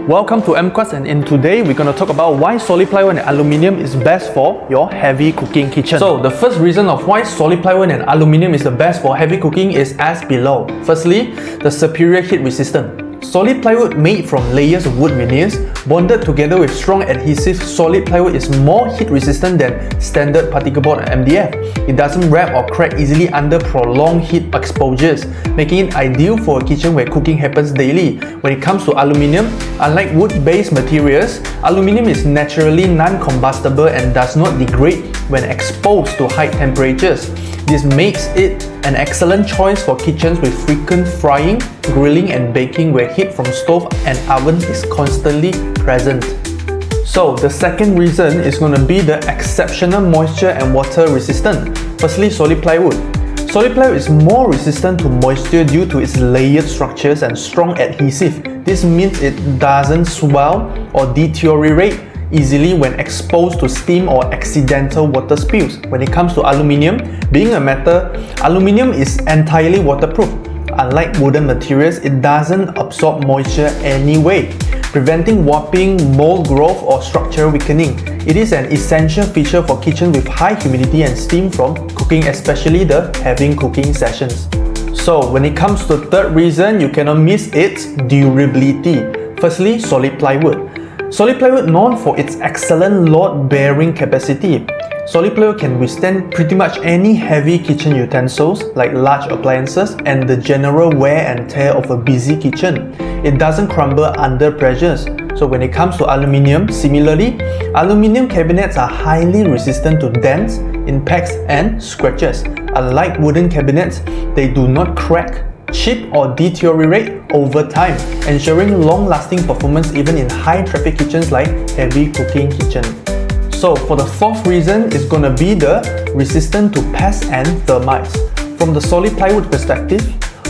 Welcome to AmpQuartz, and today we're going to talk about why solid plywood and aluminium is best for your heavy cooking kitchen. So the first reason of why solid plywood and aluminium is the best for heavy cooking is as below. Firstly, the superior heat resistance. Solid plywood made from layers of wood veneers bonded together with strong adhesive solid plywood is more heat resistant than standard particle board and MDF. It doesn't wrap or crack easily under prolonged heat exposures, making it ideal for a kitchen where cooking happens daily. When it comes to aluminium, unlike wood-based materials, aluminium is naturally non-combustible and does not degrade when exposed to high temperatures. This makes it an excellent choice for kitchens with frequent frying, grilling and baking where heat from stove and oven is constantly present. So the second reason is going to be the exceptional moisture and water resistant. Firstly, solid plywood. Solid plywood is more resistant to moisture due to its layered structures and strong adhesive. This means it doesn't swell or deteriorate easily when exposed to steam or accidental water spills. When it comes to aluminium, being a metal, aluminium is entirely waterproof. Unlike wooden materials, it doesn't absorb moisture anyway, preventing warping, mold growth or structural weakening. It is an essential feature for kitchens with high humidity and steam from cooking, especially the heavy cooking sessions. So when it comes to the third reason, you cannot miss its durability. Firstly, solid plywood. Solid plywood known for its excellent load-bearing capacity. Solid plywood can withstand pretty much any heavy kitchen utensils like large appliances and the general wear and tear of a busy kitchen. It doesn't crumble under pressures. So when it comes to aluminium, similarly, aluminium cabinets are highly resistant to dents, impacts and scratches. Unlike wooden cabinets, they do not crack, chip or deteriorate over time, ensuring long-lasting performance even in high-traffic kitchens like heavy cooking kitchen. So for the fourth reason is going to be the resistant to pests and termites. From the solid plywood perspective,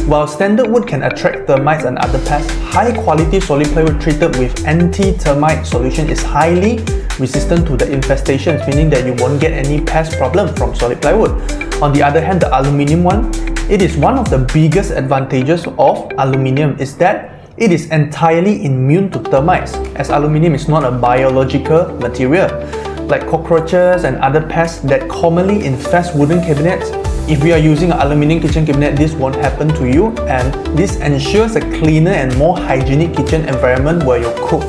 while standard wood can attract termites and other pests, high-quality solid plywood treated with anti-termite solution is highly resistant to the infestations, meaning that you won't get any pest problem from solid plywood. On the other hand, the aluminium one, it is one of the biggest advantages of aluminium is that it is entirely immune to termites, as aluminium is not a biological material. Like cockroaches and other pests that commonly infest wooden cabinets, if you are using an aluminium kitchen cabinet, this won't happen to you, and this ensures a cleaner and more hygienic kitchen environment where you cook.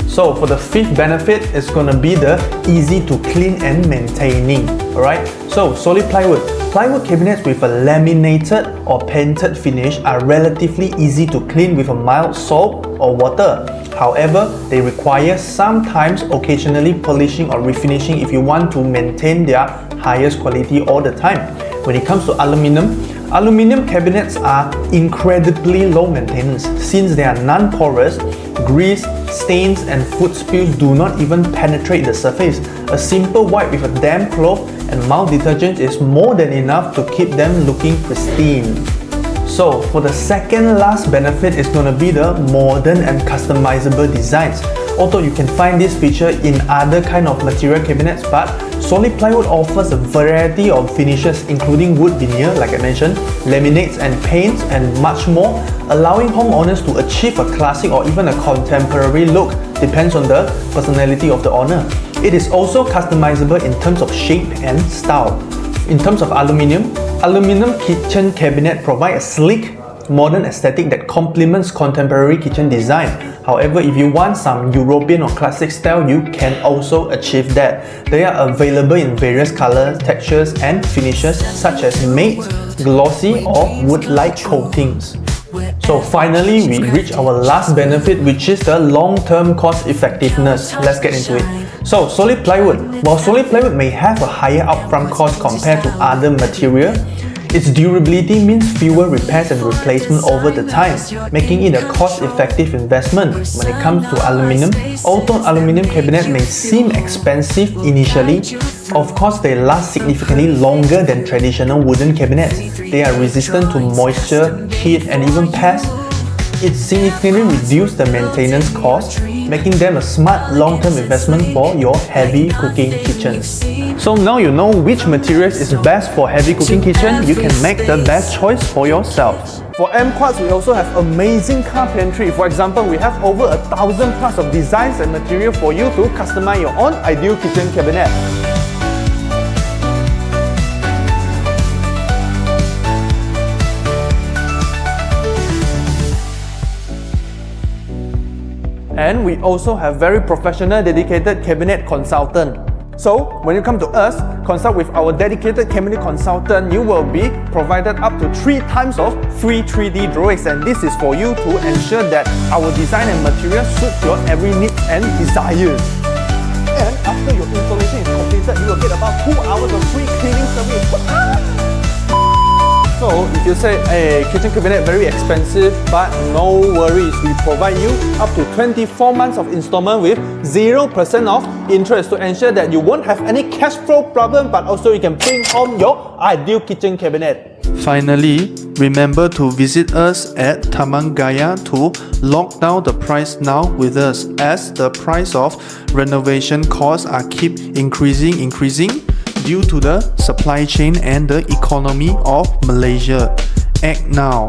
So for the fifth benefit, it's going to be the easy to clean and maintaining. Alright, so solid plywood. Plywood cabinets with a laminated or painted finish are relatively easy to clean with a mild soap or water. However, they require sometimes occasionally polishing or refinishing if you want to maintain their highest quality all the time. When it comes to aluminium cabinets are incredibly low maintenance since they are non-porous. Grease, stains and food spills do not even penetrate the surface. A simple wipe with a damp cloth and mild detergent is more than enough to keep them looking pristine. So for the second last benefit is going to be the modern and customizable designs. Although you can find this feature in other kind of material cabinets, but solid plywood offers a variety of finishes including wood veneer, like I mentioned, laminates and paints and much more, allowing homeowners to achieve a classic or even a contemporary look, depends on the personality of the owner. It is also customizable in terms of shape and style. In terms of aluminium kitchen cabinet provide a sleek, modern aesthetic that complements contemporary kitchen design. However, if you want some European or classic style, you can also achieve that. They are available in various colors, textures and finishes such as matte, glossy or wood-like coatings. So finally, we reach our last benefit, which is the long-term cost effectiveness. Let's get into it. So solid plywood. While solid plywood may have a higher upfront cost compared to other material, its durability means fewer repairs and replacement over the time, making it a cost-effective investment. When it comes to aluminium, although aluminium cabinets may seem expensive initially, of course they last significantly longer than traditional wooden cabinets. They are resistant to moisture, heat and even pests. It significantly reduces the maintenance cost, making them a smart long-term investment for your heavy cooking kitchens. So now you know which materials is best for heavy cooking kitchen, you can make the best choice for yourself. For AmpQuartz, we also have amazing carpentry. For example, we have over 1,000 plus of designs and material for you to customize your own ideal kitchen cabinet. And we also have very professional, dedicated cabinet consultant. So, when you come to us, consult with our dedicated cabinet consultant, you will be provided up to 3 times of free 3D drawings, and this is for you to ensure that our design and material suits your every need and desires. And after your installation is completed, you will get about 2 hours of free cleaning service. So, if you say, hey, kitchen cabinet very expensive, but no worries, we provide you up to 24 months of installment with 0% of interest to ensure that you won't have any cash flow problem, but also you can bring home your ideal kitchen cabinet. Finally, remember to visit us at Taman Gaya to lock down the price now with us, as the price of renovation costs are keep increasing due to the supply chain and the economy of Malaysia. Act now.